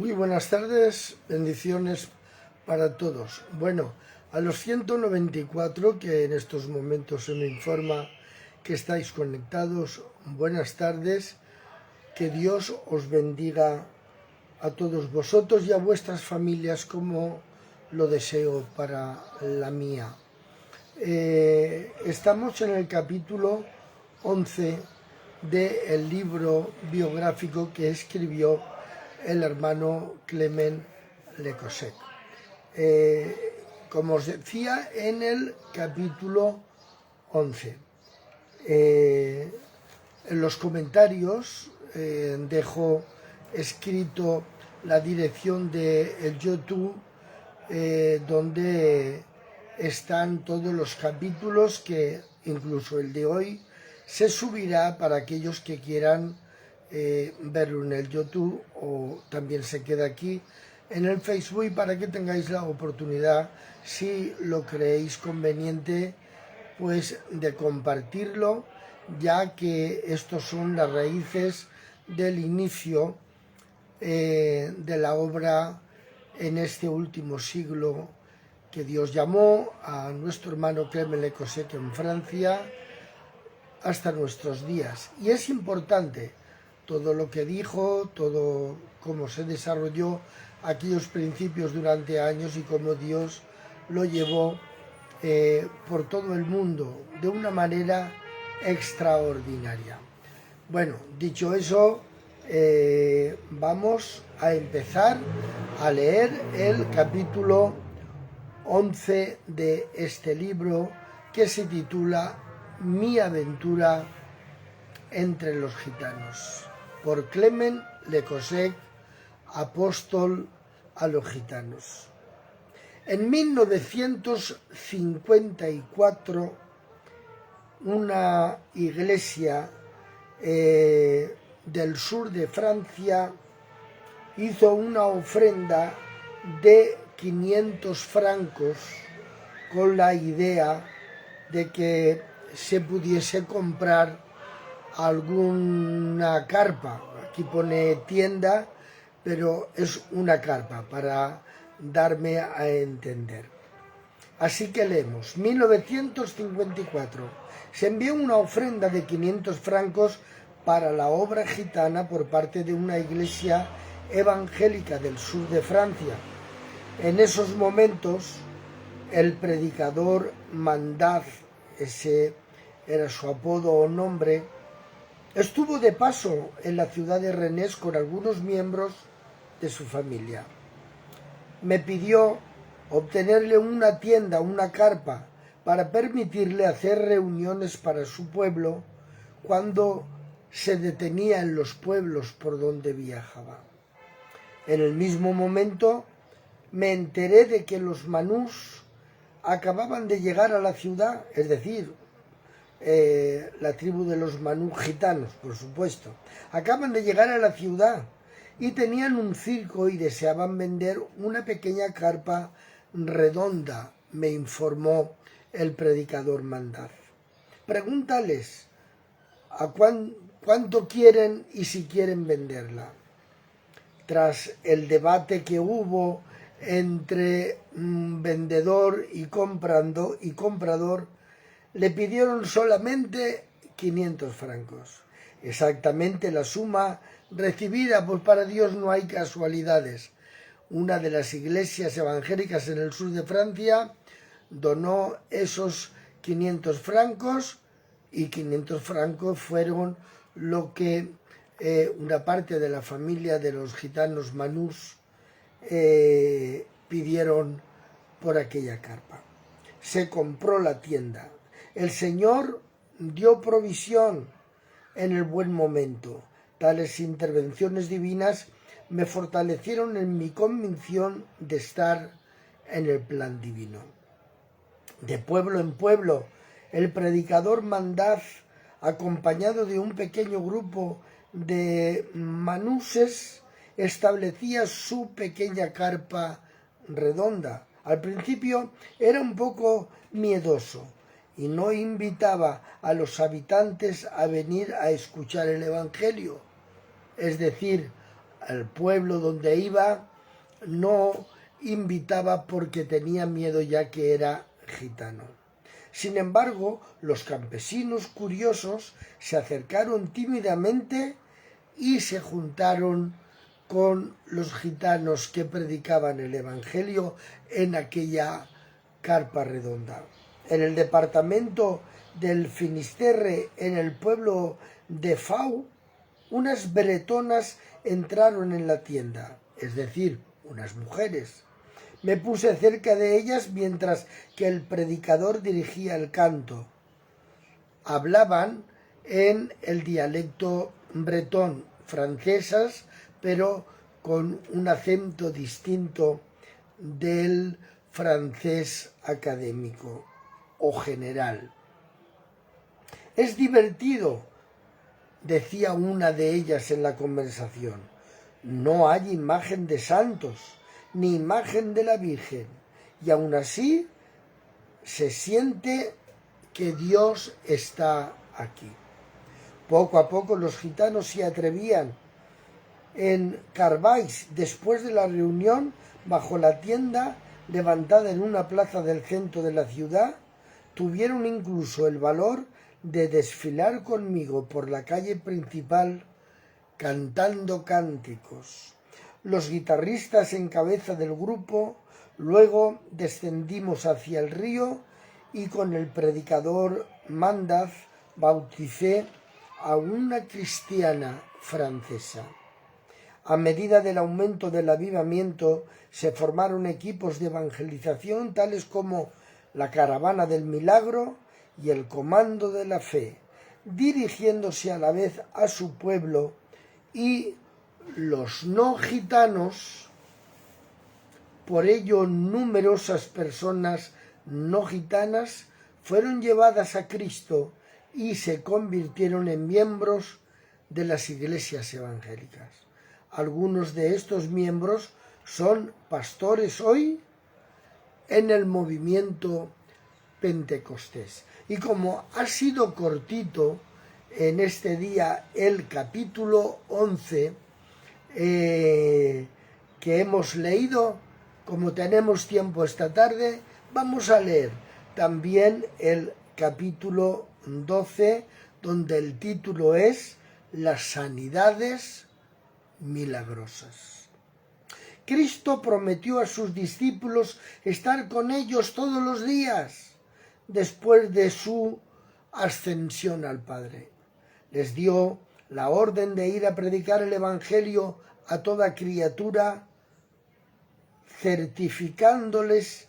Muy buenas tardes, bendiciones para todos. Bueno, a los 194 que en estos momentos se me informa que estáis conectados, buenas tardes, que Dios os bendiga a todos vosotros y a vuestras familias como lo deseo para la mía. Estamos en el capítulo 11 del libro biográfico que escribió el hermano Clement Lecosec. Como os decía, en el capítulo 11. En los comentarios dejo escrito la dirección de YouTube donde están todos los capítulos, que incluso el de hoy se subirá para aquellos que quieran verlo en el YouTube, o también se queda aquí en el Facebook para que tengáis la oportunidad, si lo creéis conveniente, pues de compartirlo, ya que estos son las raíces del inicio de la obra en este último siglo que Dios llamó a nuestro hermano Clement Lecosec en Francia hasta nuestros días. Y es importante todo lo que dijo, todo cómo se desarrolló aquellos principios durante años y cómo Dios lo llevó por todo el mundo de una manera extraordinaria. Bueno, dicho eso, vamos a empezar a leer el capítulo 11 de este libro, que se titula Mi aventura entre los gitanos, por Clement Lecosec, apóstol a los gitanos. En 1954, una iglesia del sur de Francia hizo una ofrenda de 500 francos con la idea de que se pudiese comprar alguna carpa. Aquí pone tienda, pero es una carpa para darme a entender. Así que leemos. 1954. Se envió una ofrenda de 500 francos para la obra gitana por parte de una iglesia evangélica del sur de Francia. En esos momentos, el predicador Mandaz, ese era su apodo o nombre, estuvo de paso en la ciudad de Rennes con algunos miembros de su familia. Me pidió obtenerle una tienda, una carpa, para permitirle hacer reuniones para su pueblo cuando se detenía en los pueblos por donde viajaba. En el mismo momento me enteré de que los manús acababan de llegar a la ciudad, es decir, la tribu de los manús gitanos, por supuesto, acaban de llegar a la ciudad y tenían un circo y deseaban vender una pequeña carpa redonda, me informó el predicador Mandaz. Pregúntales a cuánto quieren y si quieren venderla. Tras el debate que hubo entre vendedor y comprador, le pidieron solamente 500 francos. Exactamente la suma recibida, pues para Dios no hay casualidades. Una de las iglesias evangélicas en el sur de Francia donó esos 500 francos, y 500 francos fueron lo que una parte de la familia de los gitanos manús pidieron por aquella carpa. Se compró la tienda. El Señor dio provisión en el buen momento. Tales intervenciones divinas me fortalecieron en mi convicción de estar en el plan divino. De pueblo en pueblo, el predicador Mandaz, acompañado de un pequeño grupo de manuses, establecía su pequeña carpa redonda. Al principio era un poco miedoso y no invitaba a los habitantes a venir a escuchar el Evangelio, es decir, al pueblo donde iba no invitaba porque tenía miedo, ya que era gitano. Sin embargo, los campesinos curiosos se acercaron tímidamente y se juntaron con los gitanos que predicaban el Evangelio en aquella carpa redonda. En el departamento del Finisterre, en el pueblo de Fau, unas bretonas entraron en la tienda, es decir, unas mujeres. Me puse cerca de ellas mientras que el predicador dirigía el canto. Hablaban en el dialecto bretón, francesas, pero con un acento distinto del francés académico o general. Es divertido, decía una de ellas en la conversación. No hay imagen de santos, ni imagen de la Virgen, y aún así se siente que Dios está aquí. Poco a poco los gitanos se atrevían. En Carvais, después de la reunión, bajo la tienda levantada en una plaza del centro de la ciudad, tuvieron incluso el valor de desfilar conmigo por la calle principal cantando cánticos. Los guitarristas en cabeza del grupo, luego descendimos hacia el río y con el predicador Mandaz bauticé a una cristiana francesa. A medida del aumento del avivamiento se formaron equipos de evangelización tales como la Caravana del Milagro y el Comando de la Fe, dirigiéndose a la vez a su pueblo, y los no gitanos. Por ello, numerosas personas no gitanas fueron llevadas a Cristo y se convirtieron en miembros de las iglesias evangélicas. Algunos de estos miembros son pastores hoy en el movimiento Pentecostés. Y como ha sido cortito en este día el capítulo 11 que hemos leído, como tenemos tiempo esta tarde, vamos a leer también el capítulo 12, donde el título es Las sanidades milagrosas. Cristo prometió a sus discípulos estar con ellos todos los días después de su ascensión al Padre. Les dio la orden de ir a predicar el Evangelio a toda criatura, certificándoles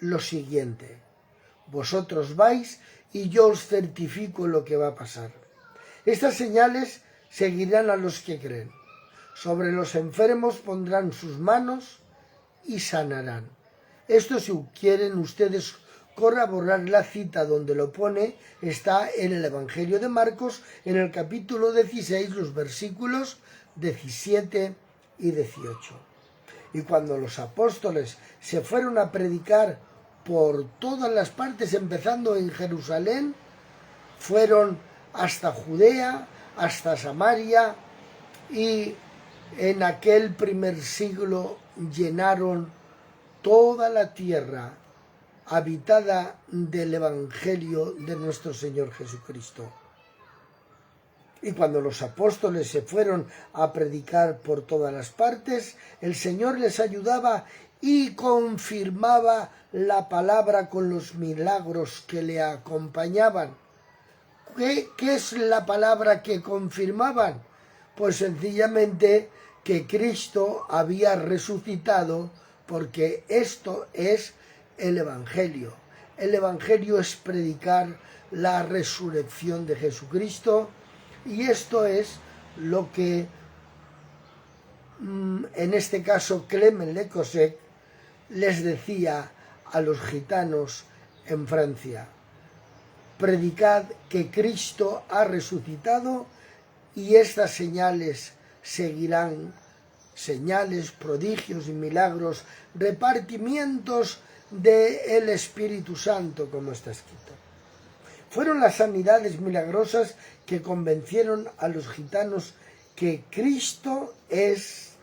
lo siguiente: vosotros vais y yo os certifico lo que va a pasar. Estas señales seguirán a los que creen. Sobre los enfermos pondrán sus manos y sanarán. Esto, si quieren ustedes corroborar la cita donde lo pone, está en el Evangelio de Marcos, en el capítulo 16, los versículos 17 y 18. Y cuando los apóstoles se fueron a predicar por todas las partes, empezando en Jerusalén, fueron hasta Judea, hasta Samaria, y en aquel primer siglo llenaron toda la tierra habitada del Evangelio de nuestro Señor Jesucristo. Y cuando los apóstoles se fueron a predicar por todas las partes, el Señor les ayudaba y confirmaba la palabra con los milagros que le acompañaban. ¿Qué es la palabra que confirmaban? Pues sencillamente que Cristo había resucitado, porque esto es el Evangelio. El Evangelio es predicar la resurrección de Jesucristo, y esto es lo que en este caso Clement Le Cosset les decía a los gitanos en Francia: predicad que Cristo ha resucitado y estas señales seguirán, señales, prodigios y milagros, repartimientos del Espíritu Santo, como está escrito. Fueron las sanidades milagrosas que convencieron a los gitanos que Cristo es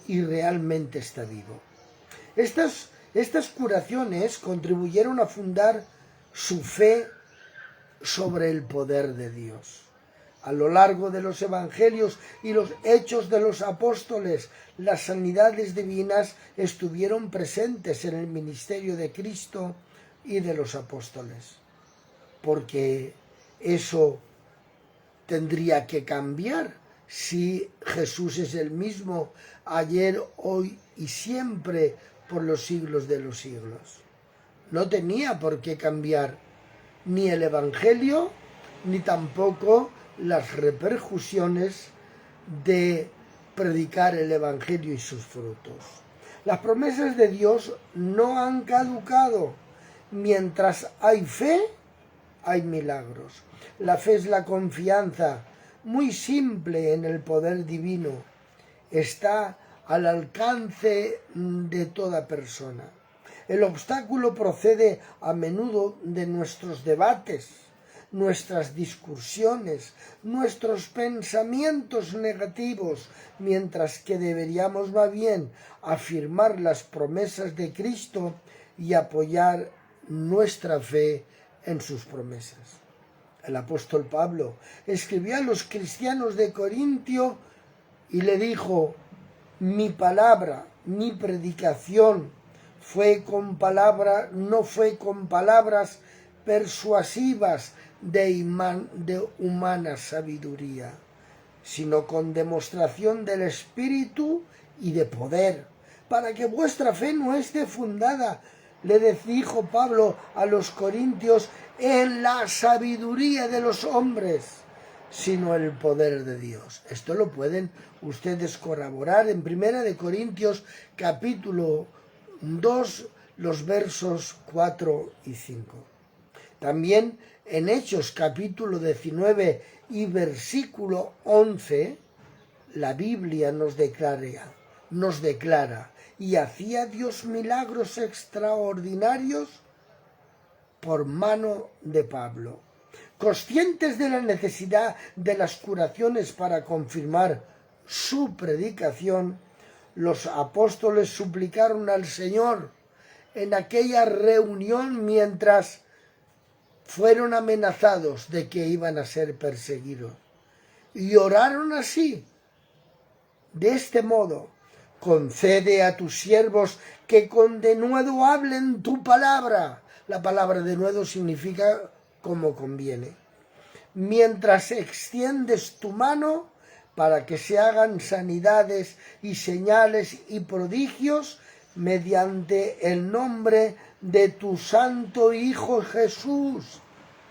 y realmente está vivo. Estas curaciones contribuyeron a fundar su fe sobre el poder de Dios. A lo largo de los evangelios y los hechos de los apóstoles, las sanidades divinas estuvieron presentes en el ministerio de Cristo y de los apóstoles. Porque eso tendría que cambiar si Jesús es el mismo ayer, hoy y siempre por los siglos de los siglos. No tenía por qué cambiar ni el evangelio ni tampoco las repercusiones de predicar el evangelio y sus frutos. Las promesas de Dios no han caducado. Mientras hay fe, hay milagros. La fe es la confianza muy simple en el poder divino. Está al alcance de toda persona. El obstáculo procede a menudo de nuestros debates, nuestras discusiones, nuestros pensamientos negativos, mientras que deberíamos más bien afirmar las promesas de Cristo y apoyar nuestra fe en sus promesas. El apóstol Pablo escribió a los cristianos de Corintio y le dijo: mi palabra, mi predicación no fue con palabras persuasivas de humana sabiduría, sino con demostración del Espíritu y de poder, para que vuestra fe no esté fundada, le dijo Pablo a los corintios, en la sabiduría de los hombres, sino el poder de Dios. Esto lo pueden ustedes corroborar en 1 Corintios capítulo 2, los versos 4 y 5. También en Hechos capítulo 19 y versículo 11, la Biblia nos declara, y hacía Dios milagros extraordinarios por mano de Pablo. Conscientes de la necesidad de las curaciones para confirmar su predicación, los apóstoles suplicaron al Señor en aquella reunión mientras fueron amenazados de que iban a ser perseguidos. Y oraron así, de este modo: concede a tus siervos que con denuedo hablen tu palabra. La palabra denuedo significa como conviene. Mientras extiendes tu mano para que se hagan sanidades y señales y prodigios mediante el nombre de tu santo Hijo Jesús.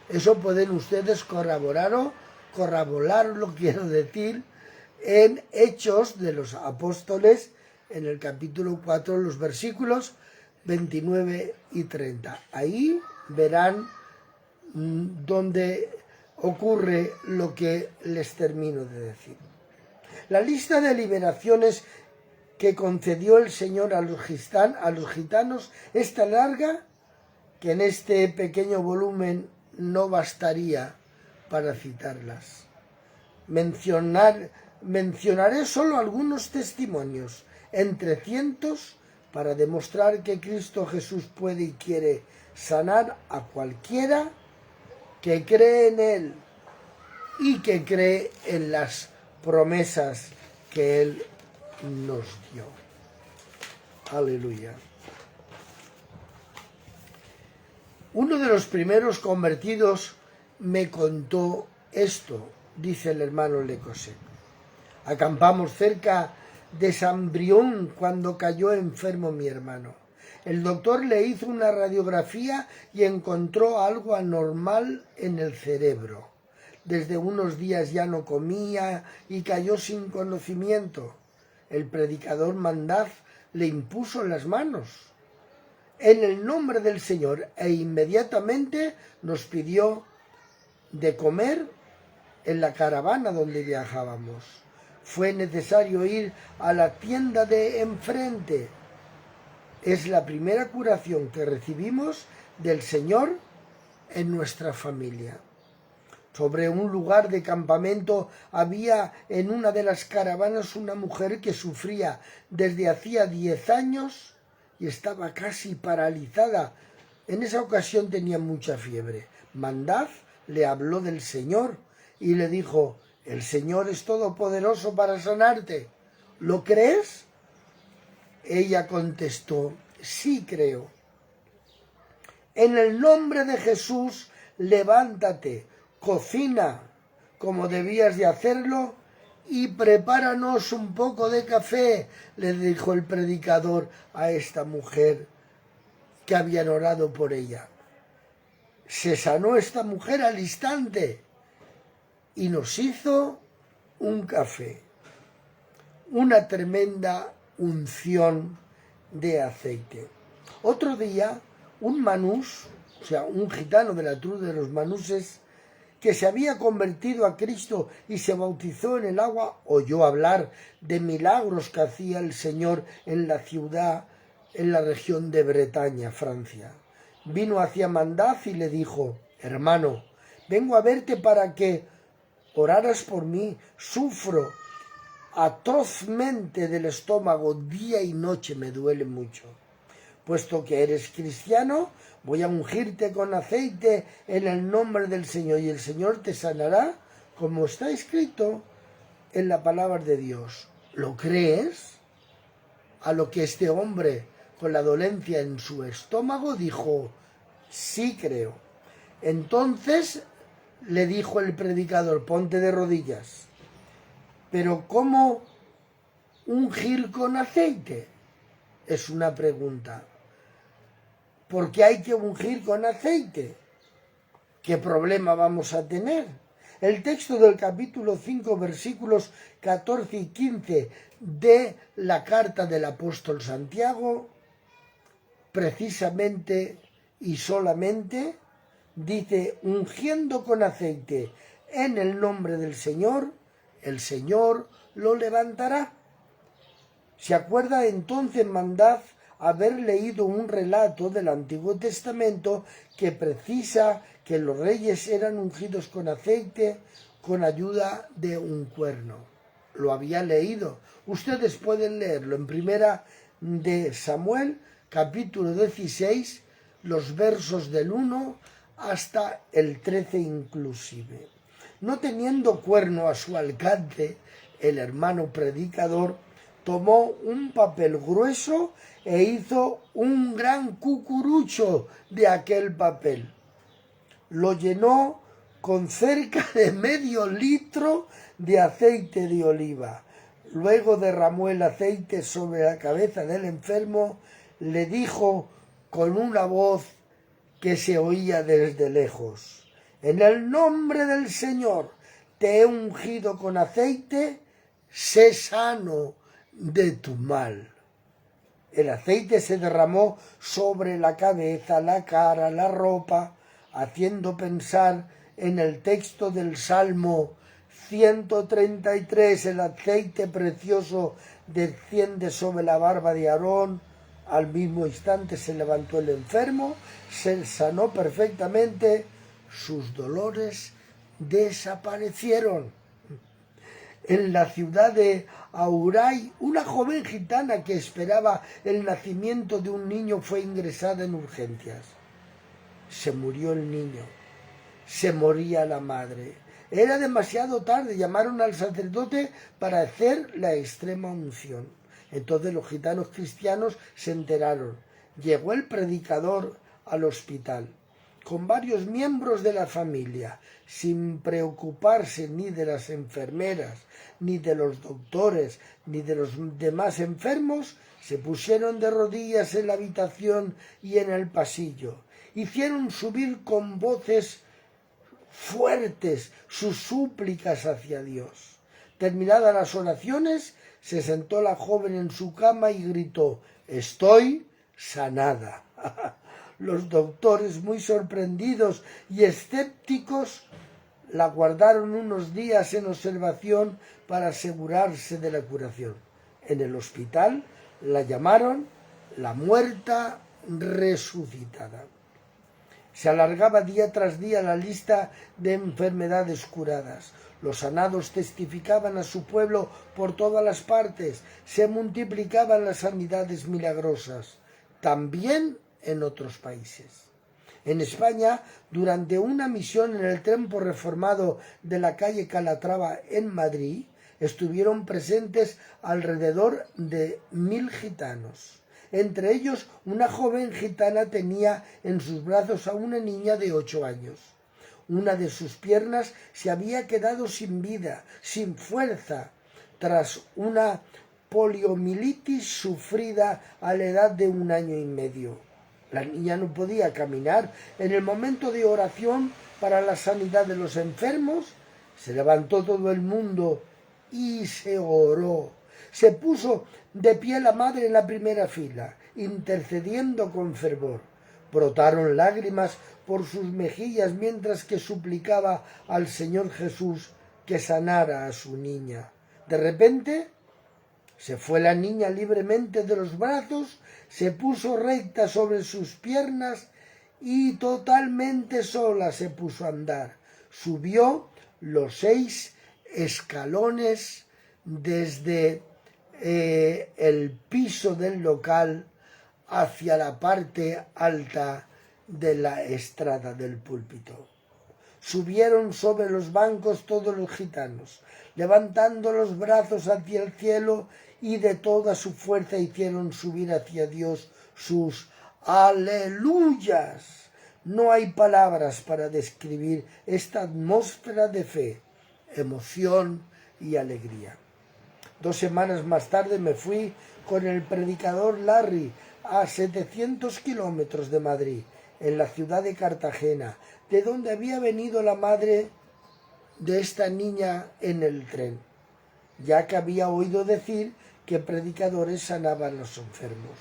Eso pueden ustedes corroborarlo, quiero decir, en Hechos de los Apóstoles, en el capítulo 4, los versículos 29 y 30. Ahí verán donde ocurre lo que les termino de decir. La lista de liberaciones que concedió el Señor a los gitanos es tan larga que en este pequeño volumen no bastaría para citarlas. Mencionaré solo algunos testimonios, entre cientos, para demostrar que Cristo Jesús puede y quiere sanar a cualquiera que cree en Él y que cree en las promesas que Él nos dio. Aleluya. Uno de los primeros convertidos me contó esto, dice el hermano Lecosé. Acampamos cerca de Saint-Brieuc cuando cayó enfermo mi hermano. El doctor le hizo una radiografía y encontró algo anormal en el cerebro. Desde unos días ya no comía y cayó sin conocimiento. El predicador Mandaz le impuso las manos en el nombre del Señor e inmediatamente nos pidió de comer en la caravana donde viajábamos. Fue necesario ir a la tienda de enfrente. Es la primera curación que recibimos del Señor en nuestra familia. Sobre un lugar de campamento había en una de las caravanas una mujer que sufría desde hacía 10 años y estaba casi paralizada. En esa ocasión tenía mucha fiebre. Mandad le habló del Señor y le dijo: el Señor es todopoderoso para sanarte. ¿Lo crees? Ella contestó: sí creo. En el nombre de Jesús, levántate, cocina como debías de hacerlo y prepáranos un poco de café, le dijo el predicador a esta mujer que habían orado por ella. Se sanó esta mujer al instante y nos hizo un café. Una tremenda unción de aceite. Otro día, un manús, o sea, un gitano de la tribu de los manuses, que se había convertido a Cristo y se bautizó en el agua, oyó hablar de milagros que hacía el Señor en la ciudad, en la región de Bretaña, Francia. Vino hacia Mandad y le dijo: hermano, vengo a verte para que oraras por mí. Sufro atrozmente del estómago, día y noche me duele mucho. Puesto que eres cristiano, voy a ungirte con aceite en el nombre del Señor, y el Señor te sanará, como está escrito en la palabra de Dios. ¿Lo crees? A lo que este hombre, con la dolencia en su estómago, dijo: sí creo. Entonces le dijo el predicador: ponte de rodillas. Pero ¿cómo ungir con aceite? Es una pregunta. ¿Por qué hay que ungir con aceite? ¿Qué problema vamos a tener? El texto del capítulo 5, versículos 14 y 15 de la carta del apóstol Santiago, precisamente y solamente, dice: ungiendo con aceite en el nombre del Señor, el Señor lo levantará. ¿Se acuerda entonces Mandad haber leído un relato del Antiguo Testamento que precisa que los reyes eran ungidos con aceite con ayuda de un cuerno? Lo había leído. Ustedes pueden leerlo en Primera de Samuel, capítulo 16, los versos del 1 hasta el 13 inclusive. No teniendo cuerno a su alcance, el hermano predicador tomó un papel grueso e hizo un gran cucurucho de aquel papel. Lo llenó con cerca de medio litro de aceite de oliva. Luego derramó el aceite sobre la cabeza del enfermo, le dijo con una voz que se oía desde lejos: en el nombre del Señor te he ungido con aceite, sé sano de tu mal. El aceite se derramó sobre la cabeza, la cara, la ropa, haciendo pensar en el texto del Salmo 133, el aceite precioso desciende sobre la barba de Aarón. Al mismo instante se levantó el enfermo, se sanó perfectamente, sus dolores desaparecieron. En la ciudad de Auray, una joven gitana que esperaba el nacimiento de un niño fue ingresada en urgencias. Se murió el niño, se moría la madre. Era demasiado tarde, llamaron al sacerdote para hacer la extrema unción. Entonces los gitanos cristianos se enteraron. Llegó el predicador al hospital con varios miembros de la familia, sin preocuparse ni de las enfermeras, ni de los doctores, ni de los demás enfermos. Se pusieron de rodillas en la habitación y en el pasillo. Hicieron subir con voces fuertes sus súplicas hacia Dios. Terminadas las oraciones, se sentó la joven en su cama y gritó: estoy sanada. Los doctores, muy sorprendidos y escépticos, la guardaron unos días en observación para asegurarse de la curación. En el hospital la llamaron la muerta resucitada. Se alargaba día tras día la lista de enfermedades curadas. Los sanados testificaban a su pueblo por todas las partes. Se multiplicaban las sanidades milagrosas, también en otros países. En España, durante una misión en el templo reformado de la calle Calatrava en Madrid, estuvieron presentes alrededor de 1000 gitanos. Entre ellos, una joven gitana tenía en sus brazos a una niña de 8 años. Una de sus piernas se había quedado sin vida, sin fuerza, tras una poliomielitis sufrida a la edad de 1 año y medio. La niña no podía caminar. En el momento de oración para la sanidad de los enfermos, se levantó todo el mundo y se oró. Se puso de pie la madre en la primera fila, intercediendo con fervor. Brotaron lágrimas por sus mejillas mientras que suplicaba al Señor Jesús que sanara a su niña. De repente se fue la niña libremente de los brazos, se puso recta sobre sus piernas y totalmente sola se puso a andar. Subió los 6 escalones desde el piso del local hacia la parte alta de la estrada del púlpito. Subieron sobre los bancos todos los gitanos, levantando los brazos hacia el cielo y de toda su fuerza hicieron subir hacia Dios sus aleluyas. No hay palabras para describir esta atmósfera de fe, emoción y alegría. 2 semanas más tarde me fui con el predicador Larry a 700 kilómetros de Madrid, en la ciudad de Cartagena, de donde había venido la madre de esta niña en el tren, ya que había oído decir que predicadores sanaban a los enfermos.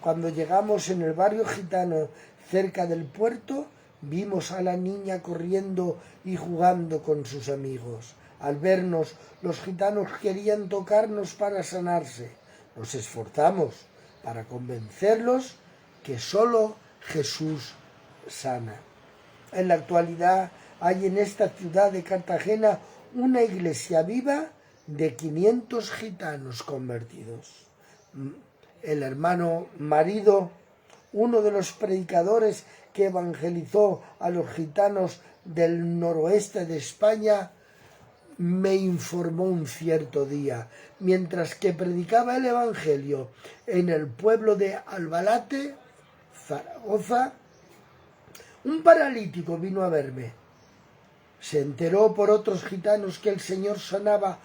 Cuando llegamos en el barrio gitano cerca del puerto, vimos a la niña corriendo y jugando con sus amigos. Al vernos, los gitanos querían tocarnos para sanarse. Nos esforzamos para convencerlos que solo Jesús sana. En la actualidad hay en esta ciudad de Cartagena una iglesia viva de 500 gitanos convertidos. El hermano Marido, uno de los predicadores que evangelizó a los gitanos del noroeste de España, me informó un cierto día, mientras que predicaba el evangelio en el pueblo de Albalate, Zaragoza, un paralítico vino a verme. Se enteró por otros gitanos que el Señor sanaba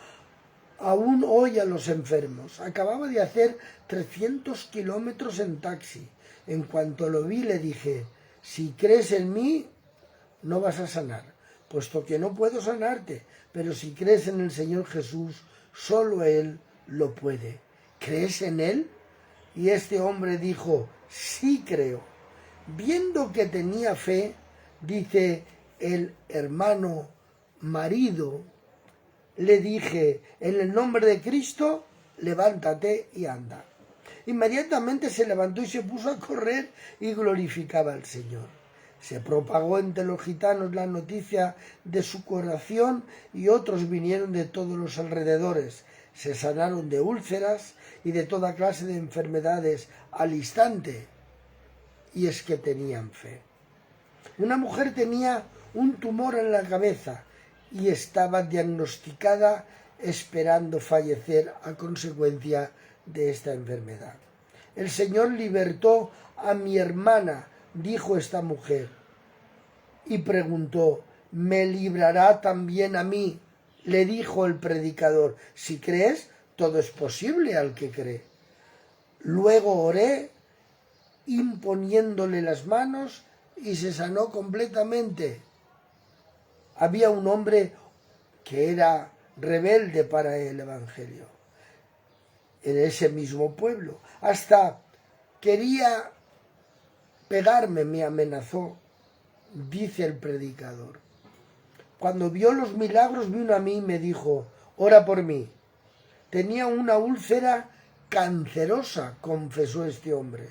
aún hoy a los enfermos. Acababa de hacer 300 kilómetros en taxi. En cuanto lo vi le dije: si crees en mí, no vas a sanar, puesto que no puedo sanarte, pero si crees en el Señor Jesús, solo Él lo puede. ¿Crees en Él? Y este hombre dijo: sí creo. Viendo que tenía fe, dice el hermano Marido, le dije: en el nombre de Cristo, levántate y anda. Inmediatamente se levantó y se puso a correr y glorificaba al Señor. Se propagó entre los gitanos la noticia de su curación y otros vinieron de todos los alrededores. Se sanaron de úlceras y de toda clase de enfermedades al instante. Y es que tenían fe. Una mujer tenía un tumor en la cabeza y estaba diagnosticada esperando fallecer a consecuencia de esta enfermedad. El Señor libertó a mi hermana, dijo esta mujer, y preguntó: ¿me librará también a mí? Le dijo el predicador: si crees, todo es posible al que cree. Luego oré imponiéndole las manos y se sanó completamente. Había un hombre que era rebelde para el evangelio en ese mismo pueblo. Hasta quería pegarme, me amenazó, dice el predicador. Cuando vio los milagros, vino a mí y me dijo: ora por mí. Tenía una úlcera cancerosa, confesó este hombre.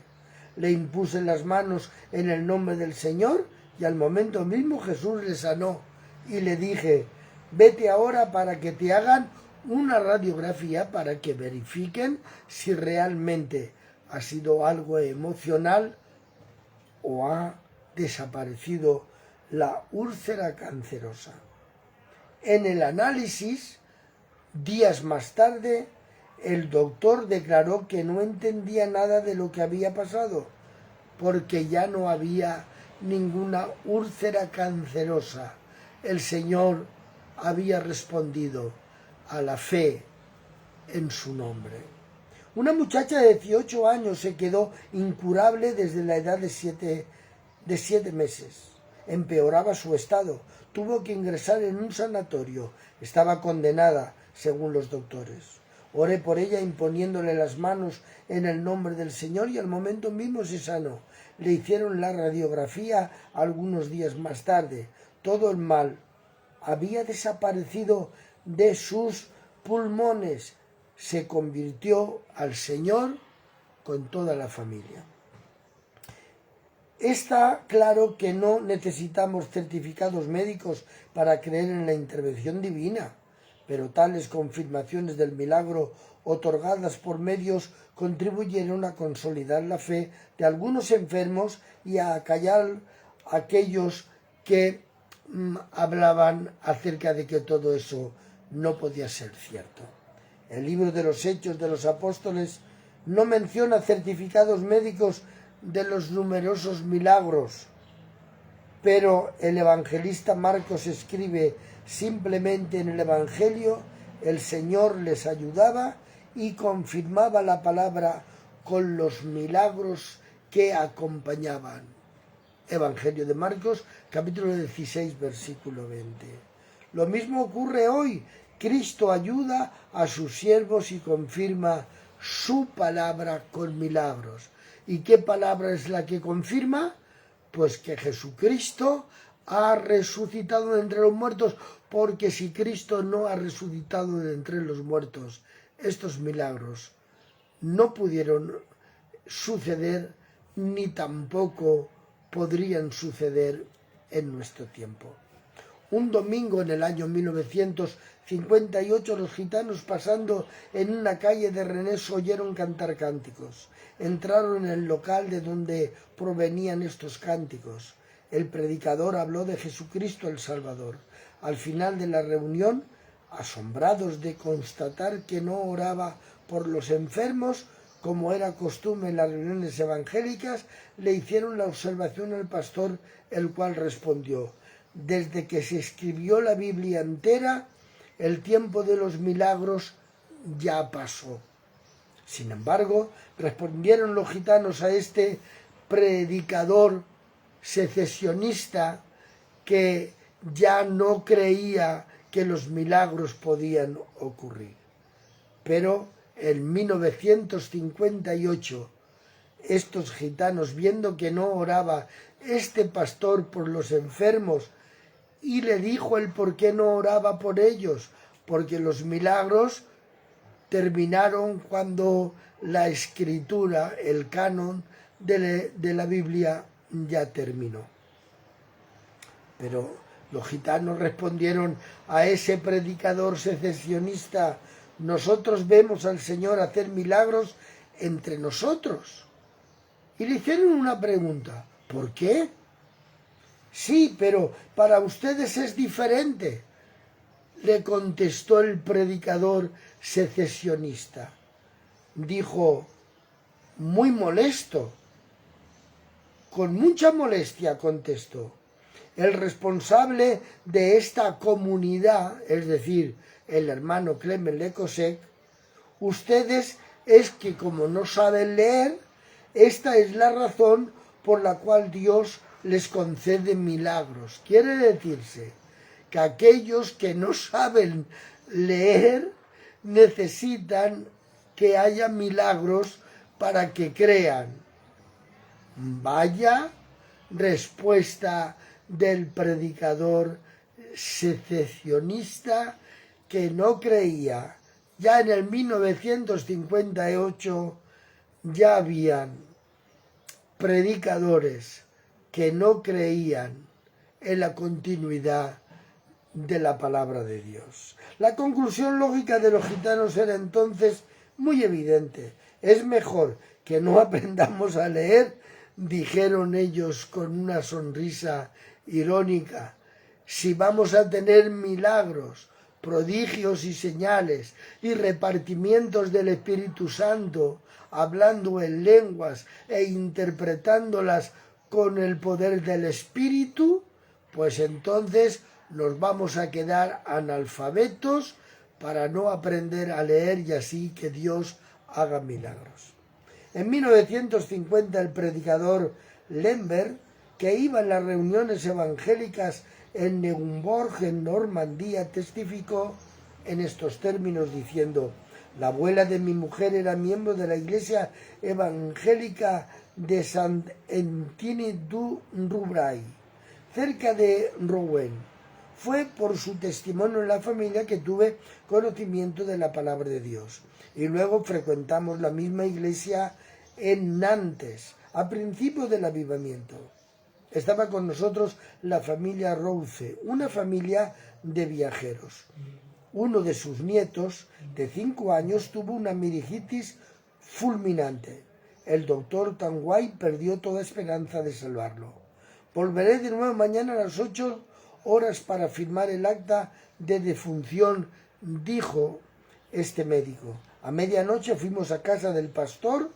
Le impuse las manos en el nombre del Señor y al momento mismo Jesús le sanó y le dije: vete ahora para que te hagan una radiografía para que verifiquen si realmente ha sido algo emocional o ha desaparecido la úlcera cancerosa. En el análisis, días más tarde, el doctor declaró que no entendía nada de lo que había pasado, porque ya no había ninguna úlcera cancerosa. El Señor había respondido a la fe en su nombre. Una muchacha de 18 años se quedó incurable desde la edad de 7 meses. Empeoraba su estado. Tuvo que ingresar en un sanatorio. Estaba condenada, según los doctores. Oré por ella imponiéndole las manos en el nombre del Señor y al momento mismo se sanó. Le hicieron la radiografía algunos días más tarde. Todo el mal había desaparecido de sus pulmones. Se convirtió al Señor con toda la familia. Está claro que no necesitamos certificados médicos para creer en la intervención divina, pero tales confirmaciones del milagro otorgadas por medios contribuyeron a consolidar la fe de algunos enfermos y a acallar a aquellos que hablaban acerca de que todo eso no podía ser cierto. El libro de los Hechos de los Apóstoles no menciona certificados médicos de los numerosos milagros, pero el evangelista Marcos escribe simplemente: en el Evangelio el Señor les ayudaba y confirmaba la palabra con los milagros que acompañaban. Evangelio de Marcos, capítulo 16, versículo 20. Lo mismo ocurre hoy. Cristo ayuda a sus siervos y confirma su palabra con milagros. ¿Y qué palabra es la que confirma? Pues que Jesucristo ha resucitado de entre los muertos, porque si Cristo no ha resucitado de entre los muertos, estos milagros no pudieron suceder ni tampoco podrían suceder en nuestro tiempo. Un domingo en el año 1958, los gitanos pasando en una calle de Rennes oyeron cantar cánticos. Entraron en el local de donde provenían estos cánticos. El predicador habló de Jesucristo el Salvador. Al final de la reunión, asombrados de constatar que no oraba por los enfermos, como era costumbre en las reuniones evangélicas, le hicieron la observación al pastor, el cual respondió: desde que se escribió la Biblia entera, el tiempo de los milagros ya pasó. Sin embargo, respondieron los gitanos a este predicador secesionista que ya no creía que los milagros podían ocurrir. Pero en 1958, estos gitanos, viendo que no oraba este pastor por los enfermos, y le dijo el por qué no oraba por ellos, porque los milagros terminaron cuando la escritura, el canon de la Biblia ya terminó. Pero los gitanos respondieron a ese predicador secesionista: nosotros vemos al Señor hacer milagros entre nosotros. Y le hicieron una pregunta: ¿por qué? Sí, pero para ustedes es diferente, le contestó el predicador secesionista. Dijo, muy molesto, con mucha molestia contestó: el responsable de esta comunidad, es decir, el hermano Clement Lecosec, ustedes es que como no saben leer, esta es la razón por la cual Dios les concede milagros. Quiere decirse que aquellos que no saben leer necesitan que haya milagros para que crean. Vaya respuesta del predicador secesionista que no creía. Ya en el 1958 ya habían predicadores que no creían en la continuidad de la palabra de Dios. La conclusión lógica de los gitanos era entonces muy evidente. Es mejor que no aprendamos a leer, dijeron ellos con una sonrisa irónica, si vamos a tener milagros, prodigios y señales y repartimientos del Espíritu Santo, hablando en lenguas e interpretándolas con el poder del Espíritu, pues entonces nos vamos a quedar analfabetos para no aprender a leer y así que Dios haga milagros. En 1950 el predicador Lemberg, que iba en las reuniones evangélicas en Neuburg, en Normandía, testificó en estos términos diciendo: la abuela de mi mujer era miembro de la iglesia evangélica de Saint-Étienne-du-Rouvray, cerca de Rouen. Fue por su testimonio en la familia que tuve conocimiento de la palabra de Dios. Y luego frecuentamos la misma iglesia en Nantes, a principio del avivamiento. Estaba con nosotros la familia Rouse, una familia de viajeros. Uno de sus nietos, de 5 años, tuvo una meningitis fulminante. El doctor Tanguay perdió toda esperanza de salvarlo. Volveré de nuevo mañana a las 8 horas para firmar el acta de defunción, dijo este médico. A medianoche fuimos a casa del pastor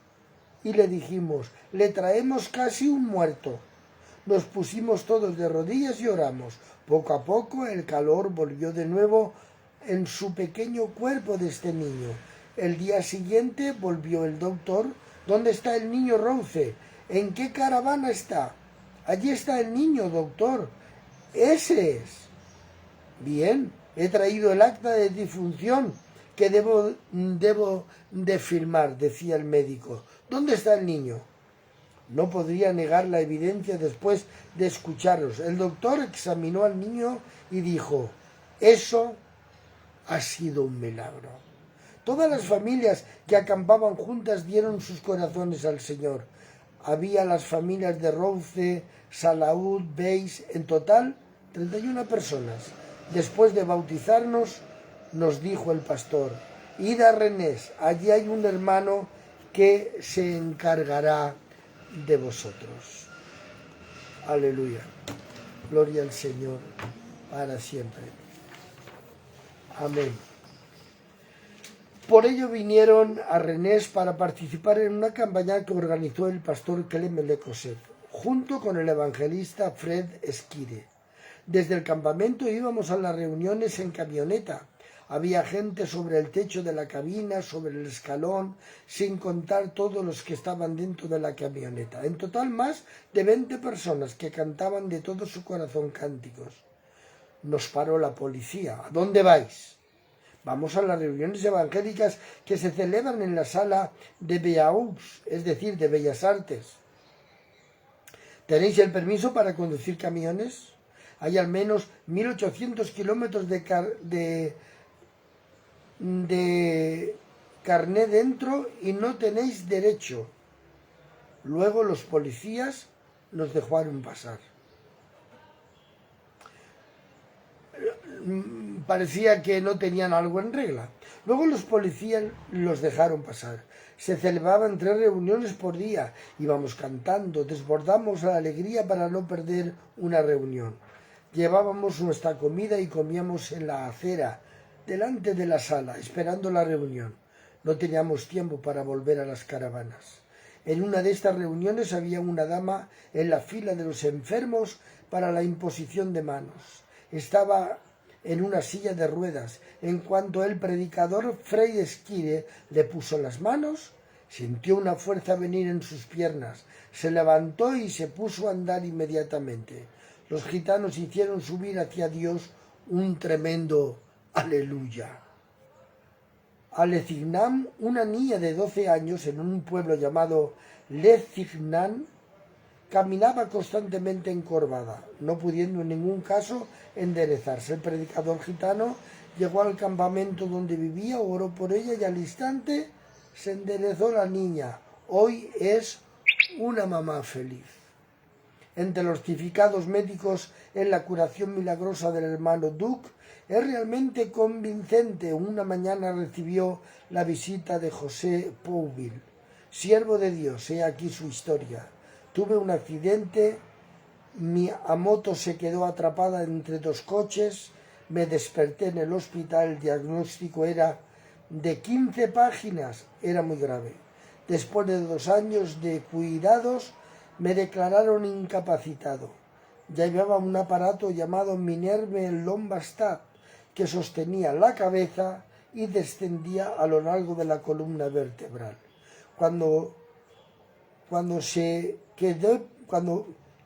y le dijimos: le traemos casi un muerto. Nos pusimos todos de rodillas y oramos. Poco a poco el calor volvió de nuevo en su pequeño cuerpo de este niño. El día siguiente volvió el doctor. ¿Dónde está el niño Rouse? ¿En qué caravana está? Allí está el niño, doctor. Ese es. Bien, he traído el acta de defunción que debo de firmar, decía el médico. ¿Dónde está el niño? No podría negar la evidencia después de escucharlos. El doctor examinó al niño y dijo: eso ha sido un milagro. Todas las familias que acampaban juntas dieron sus corazones al Señor. Había las familias de Rouse, Salaud, Beis, en total 31 personas. Después de bautizarnos, nos dijo el pastor: id a Rennes, allí hay un hermano que se encargará de vosotros. Aleluya. Gloria al Señor para siempre. Amén. Por ello vinieron a Rennes para participar en una campaña que organizó el pastor Clement Lecosset, junto con el evangelista Fred Esquire. Desde el campamento íbamos a las reuniones en camioneta. Había gente sobre el techo de la cabina, sobre el escalón, sin contar todos los que estaban dentro de la camioneta. En total más de 20 personas que cantaban de todo su corazón cánticos. Nos paró la policía. ¿A dónde vais? Vamos a las reuniones evangélicas que se celebran en la sala de Beaux, es decir, de Bellas Artes. ¿Tenéis el permiso para conducir camiones? Hay al menos 1.800 kilómetros de carné dentro y no tenéis derecho. Luego los policías nos dejaron pasar. Parecía que no tenían algo en regla. Luego los policías los dejaron pasar. Se celebraban 3 reuniones por día. Íbamos cantando, desbordamos la alegría para no perder una reunión. Llevábamos nuestra comida y comíamos en la acera, delante de la sala, esperando la reunión. No teníamos tiempo para volver a las caravanas. En una de estas reuniones había una dama en la fila de los enfermos para la imposición de manos. Estaba en una silla de ruedas. En cuanto el predicador Fred Esquire le puso las manos, sintió una fuerza venir en sus piernas. Se levantó y se puso a andar inmediatamente. Los gitanos hicieron subir hacia Dios un tremendo aleluya. A Lecignam, una niña de 12 años en un pueblo llamado Lecignam, caminaba constantemente encorvada, no pudiendo en ningún caso enderezarse. El predicador gitano llegó al campamento donde vivía, oró por ella y al instante se enderezó la niña. Hoy es una mamá feliz. entre los certificados médicos en la curación milagrosa del hermano Duke es realmente convincente. Una mañana recibió la visita de José Pouville, siervo de Dios. He aquí su historia. Tuve un accidente, mi moto se quedó atrapada entre dos coches, me desperté en el hospital, el diagnóstico era de 15 páginas, era muy grave. Después de 2 años de cuidados, me declararon incapacitado. Llevaba un aparato llamado Minerve Lombastat, que sostenía la cabeza y descendía a lo largo de la columna vertebral. Cuando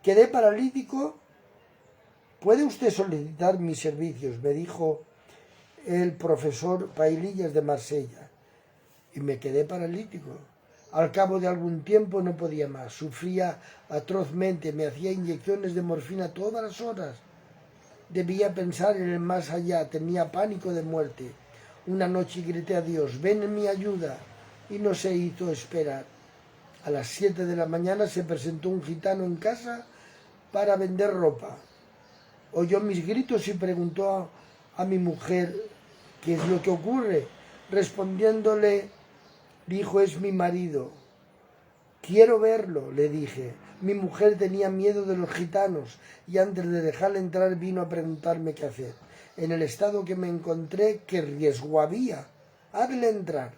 quedé paralítico, ¿puede usted solicitar mis servicios?, me dijo el profesor Pailillas de Marsella. Y me quedé paralítico. Al cabo de algún tiempo no podía más, sufría atrozmente, me hacía inyecciones de morfina todas las horas. Debía pensar en el más allá, tenía pánico de muerte. Una noche grité a Dios, ven en mi ayuda, y no se hizo esperar. A las 7 de la mañana se presentó un gitano en casa para vender ropa. Oyó mis gritos y preguntó a mi mujer, ¿qué es lo que ocurre? Respondiéndole, dijo, es mi marido. Quiero verlo, le dije. Mi mujer tenía miedo de los gitanos y antes de dejarle entrar vino a preguntarme qué hacer. En el estado que me encontré, ¿qué riesgo había? Hazle entrar,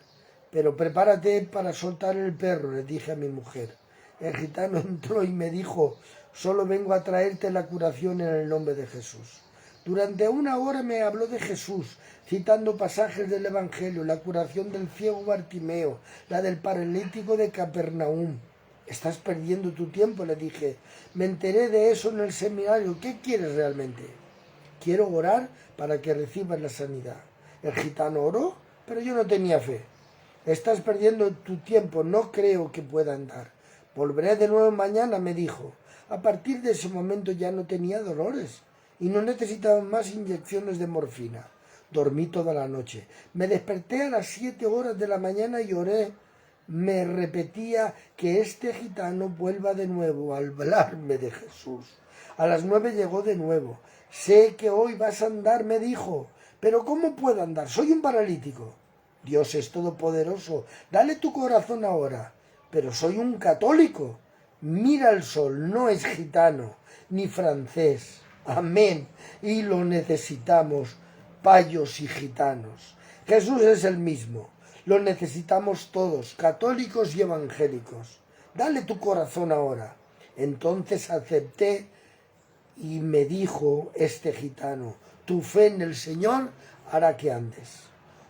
pero prepárate para soltar el perro, le dije a mi mujer. El gitano entró y me dijo, solo vengo a traerte la curación en el nombre de Jesús. Durante 1 hora me habló de Jesús, citando pasajes del Evangelio, la curación del ciego Bartimeo, la del paralítico de Capernaum. Estás perdiendo tu tiempo, le dije. Me enteré de eso en el seminario. ¿Qué quieres realmente? Quiero orar para que recibas la sanidad. El gitano oró, pero yo no tenía fe. Estás perdiendo tu tiempo, no creo que pueda andar. Volveré de nuevo mañana, me dijo. A partir de ese momento ya no tenía dolores y no necesitaba más inyecciones de morfina. Dormí toda la noche. Me desperté a las 7 horas de la mañana y oré. Me repetía que este gitano vuelva de nuevo a hablarme de Jesús. A las 9 llegó de nuevo. Sé que hoy vas a andar, me dijo. Pero ¿cómo puedo andar? Soy un paralítico. Dios es todopoderoso. Dale tu corazón ahora. Pero soy un católico. Mira el sol, no es gitano ni francés. Amén. Y lo necesitamos, payos y gitanos. Jesús es el mismo. Lo necesitamos todos, católicos y evangélicos. Dale tu corazón ahora. Entonces acepté y me dijo este gitano, tu fe en el Señor hará que andes.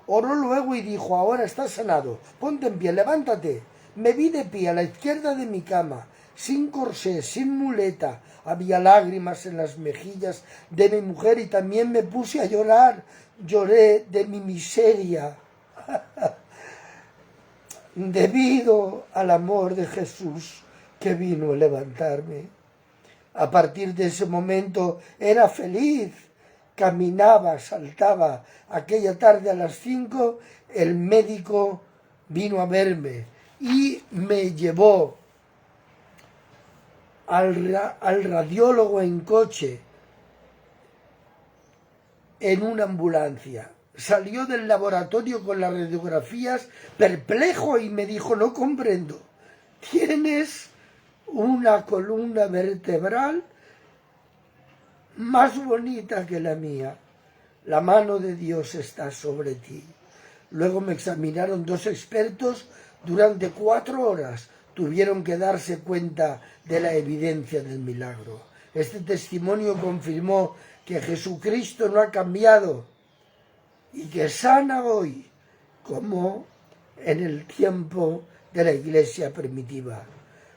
Oró luego y dijo, ahora estás sanado, ponte en pie, levántate. Me vi de pie a la izquierda de mi cama, sin corsé, sin muleta. Había lágrimas en las mejillas de mi mujer y también me puse a llorar. Lloré de mi miseria. Debido al amor de Jesús que vino a levantarme. A partir de ese momento era feliz, caminaba, saltaba. Aquella tarde a las 5 el médico vino a verme y me llevó al radiólogo en coche, en una ambulancia. Salió del laboratorio con las radiografías perplejo y me dijo, no comprendo, tienes una columna vertebral más bonita que la mía. La mano de Dios está sobre ti. Luego me examinaron 2 expertos durante 4 horas. Tuvieron que darse cuenta de la evidencia del milagro. Este testimonio confirmó que Jesucristo no ha cambiado y que sana hoy, como en el tiempo de la iglesia primitiva.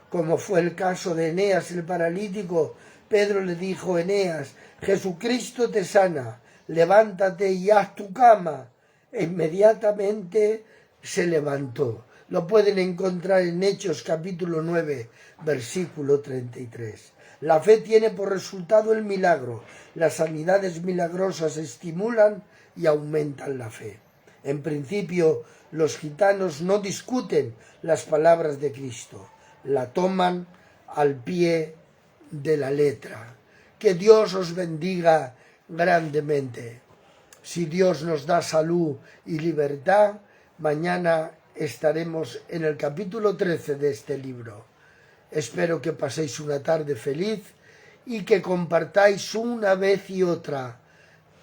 Como fue el caso de Eneas el paralítico, Pedro le dijo, Eneas, Jesucristo te sana, levántate y haz tu cama. E inmediatamente se levantó. Lo pueden encontrar en Hechos capítulo 9, versículo 33. La fe tiene por resultado el milagro. Las sanidades milagrosas estimulan y aumentan la fe. En principio, los gitanos no discuten las palabras de Cristo, la toman al pie de la letra. Que Dios os bendiga grandemente. Si Dios nos da salud y libertad, mañana estaremos en el capítulo 13 de este libro. Espero que paséis una tarde feliz y que compartáis una vez y otra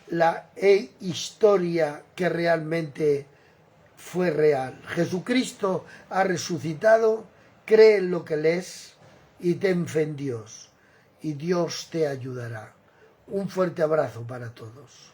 la historia que realmente fue real. Jesucristo ha resucitado, cree en lo que lees y ten fe en Dios. Y Dios te ayudará. Un fuerte abrazo para todos.